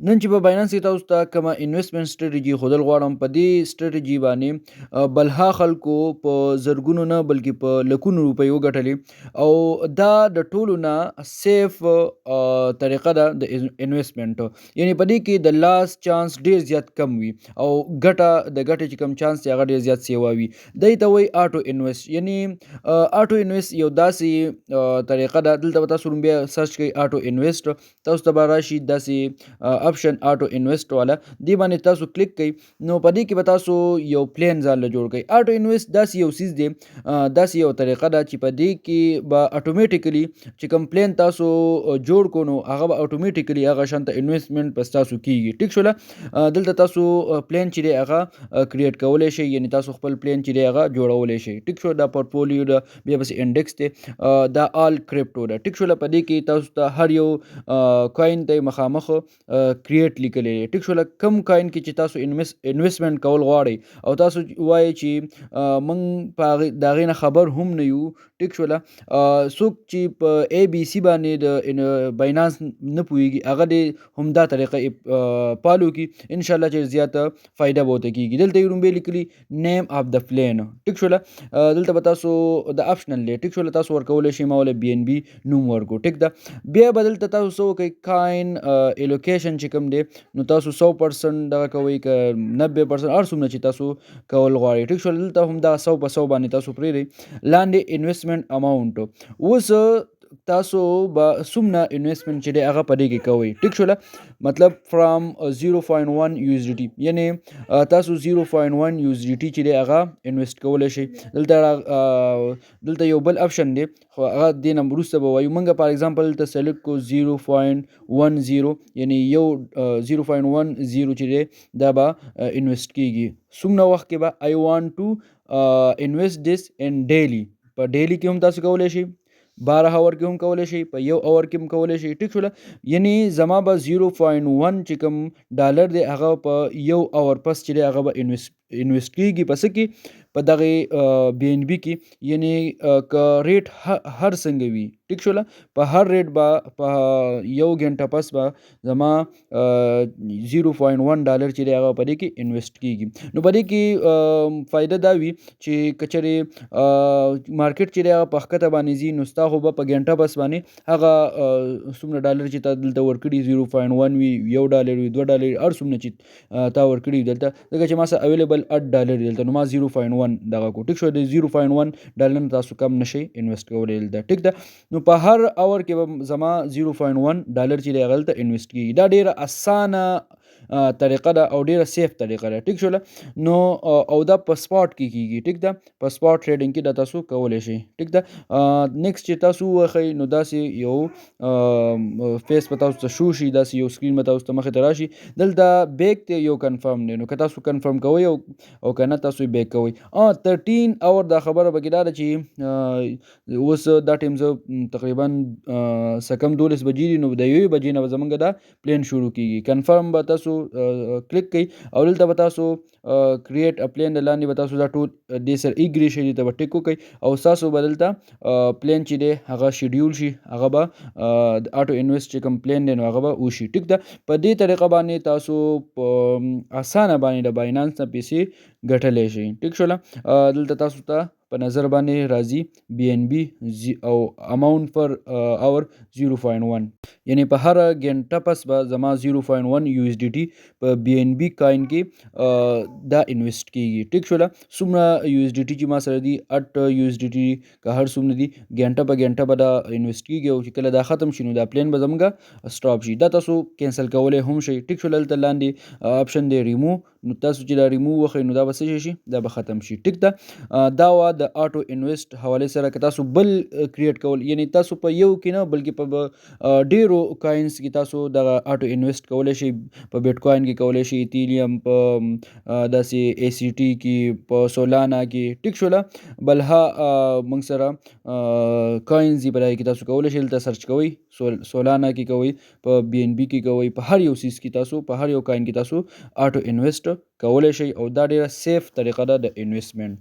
نن چې په باینانس کې تاسو ته کومه انویسټمنټ سټریټجي ښودل غواړم، په دې سټریټجي باندې بلها خلکو په زرګونو نه بلکې په لکونو روپۍ وګټلې، او دا د ټولو نه سیف طریقه ده د انویسټمنټ. یعنی په دې کې د لاس چانس ډیر زیات کم وي، او ګټې چې کم چانس دی هغه ډیر زیات سیوا وي. دی ته وایي آټو انویسټ. یعنی آټو انویسټ یو داسې طریقه ده، دلته به تاسو بیا سرچ کوئ آټو انویسټ، تاسو ته به راشي داسې اپشن آټو انویسټ والا، دی باندې تاسو کلیک کړئ. نو په دې کې به تاسو یو پلان ځان له جوړ کړئ. آټو انویسټ داسې یو سیز دی، داسې یو طریقه ده چې په دې کې به اتوماتیکلی چې کوم پلان تاسو جوړ کو، نو هغه به اتوماتیکلی هغه شانته انویسټمنټ پس تاسو کیږي. ټیک شوله. دلته تاسو پلان چې دی هغه کریټ کولی شئ، یعنی تاسو خپل پلان چې دی هغه جوړولی شئ. ټیک شو. دا پورټفولیو ده، بیا پسې انډیکس دی، دا آل کرپټو ده. ټیک شوله. په دې کې تاسو ته هر یو کوین ته مخامخ کریټ لیکلی دی. ټیک شوله. کم کوین کې چې تاسو انویسټمنټ کول غواړئ او تاسو وایئ چې موږ په د هغې نه خبر هم نه یو، ټیک شوله، څوک چې په اے بي سی باندې د باینانس نه پوهېږي هغه دې همدا طریقه فالو کړي، انشاءالله چې زیاته فایده به ورته کېږي. دلته یې رومبې لیکلي نیم آف د پلان. ټیک شوله. دلته به تاسو د آپشنل دی، ټیک شوله، تاسو ورکولی شئ ما وله بي ان بي نوم ورکړو. ټیک ده. بیا به دلته تاسو څه وکئ، کاین الوکیشن چې کوم دی نو تاسو 100% دغه کوئ که 90% هر څومره چې تاسو کول غواړئ. ټیک شول. دلته هم دا 100% باندې تاسو پرېږدئ. لاندې انویسټمنټ اماونټ، اوس تاسو به څومره انویسټمنټ چې دی هغه په دې کې کوئ. ټیک شوله. مطلب فرام 0.1 یو اس ډي ټي، یعنی تاسو 0.1 یو اس ډي ټي چې دی هغه انویسټ کولی شئ. دلته یو بل اپشن دی، خو هغه دې نه وروسته به وایو. موږ فار ایگزامپل دلته سلیکټ کو 0.10، یعنی یو 0.10 چې دی دا به انویسټ کیږي. څومره وخت کې به آی وانټ ټو انویسټ دس ان ډیلی، په ډیلی کې هم تاسو کولی شئ، 12 اور کې هم کولی شئ، په 1 اور کې هم کولی شئ. ټیک شوله. یعنی زما به 0.1 چې کوم ډالر دی هغه په 1 اور پس چې دی هغه به انویسټ کیږي. په څه کې؟ په دغه بی ان بی کې. یعنی که ریټ هر څنګه وي، ټیک شوله، په هر ریټ به په 1 غنټه پس به زما 0.1 ډالر چې دی هغه په دې کې انویسټ کیږي. نو په دې کې فایده دا وي چې کچرې مارکیټ چې دی هغه په ښکته باندې ځي، نو ستا خو به په غنټه پس باندې هغه څومره ډالر چې تا دلته ورکړي 0.1 وي، 1 ډالر وي، 2 ډالر وي، هر څومره چې تا ورکړي دلته، ځکه چې ما سره اویلیبل 8 ډالر دلته، نو ما 0.1 دغه کو. ټیک شو. د 0.1 ډالر نه تاسو کم نشئ انویسټ کولی دلته. ټیک ده. نو په هر اور کې به زما 0.1 ډالر چې دی هغه دلته انویسټ کیږي. دا ډیره اسانه طریقه ده او ډیره سیف طریقه ده. ټیک شوله. نو او دا په سپاټ کې کیږي. ټیک ده. په سپاټ ټریډینګ کې دا تاسو کولی شئ. ټیک ده. نیکسټ چې تاسو ووخئ نو داسې یو فیس به تاسو ته شو شي، داسې یو سکرین به تاسو ته مخې ته راشي. دلته بیک ته یو کنفرم دی، نو که تاسو کنفرم کوئ او که نه تاسو بیک کوئ. 13 اور دا خبره پکې دا ده چې اوس دا ټایم زه تقریبا څه کم 12 بجې دي، نو د 1 بجې نه به زمونږ دا پلان شروع کیږي. کنفرم به تاسو کلیک کوئ او دلته به تاسو کریټ ا پلان د لاندې به تاسو دا ټول دې سره ایګري شي، دې ته به ټیک وکئ او ستاسو به دلته پلان چې دی هغه شیډیول شي، هغه به د آټو انویسټ چې کوم پلان دی نو هغه به وشي. ټیک ده. په دې طریقه باندې تاسو په اسانه باندې د باینانس نه پیسې ګټلی شئ. ټیک شوله. دلته تاسو ته په نظر باندې راځي بی ان بی او اماونټ پر اور 0.1، یعنی په هر غنټه پس به زما 0.1 یو اس ډي ټي په بی ان بی کاین کې دا انویسټ کیږي. ټیک شوله. څومره یو اس ډي ټي چې ما سره دي 8 یو اس ډي ټي که هر څومره دي، غنټه په غنټه به دا انویسټ کیږي، او چې کله دا ختم شي نو دا پلان به زموږ سټاپ شي. دا تاسو کینسل کولی هم شئ. ټیک شوله. دلته لاندې آپشن دی ریمو، نو تاسو چې دا ریمو وخئ نو دا به څه شي، دا به ختم شي. ټیک ده. دا وا د آټو انویسټ حوالې سره. که تاسو بل کریټ کول، یعنی تاسو په یو کې نه بلکې په ډیرو کاینز کې تاسو دغه آټو انویسټ کولی شئ. په بیټ کوین کې کولی شئ، ایتیریم په داسې اے سی ټي کې، په سولانا کې. ټیک شوله. بلها موږ سره کاینز دي، په دغه کې تاسو کولی شئ دلته سرچ کوئ، سولانا کې کوئ، په بی ان بی کې کوئ، په هر یو سیز کې تاسو، په هر یو کاین کې تاسو آټو انویسټ کولی شئ، او دا ډیره سیف طریقه ده د انویسټمنټ.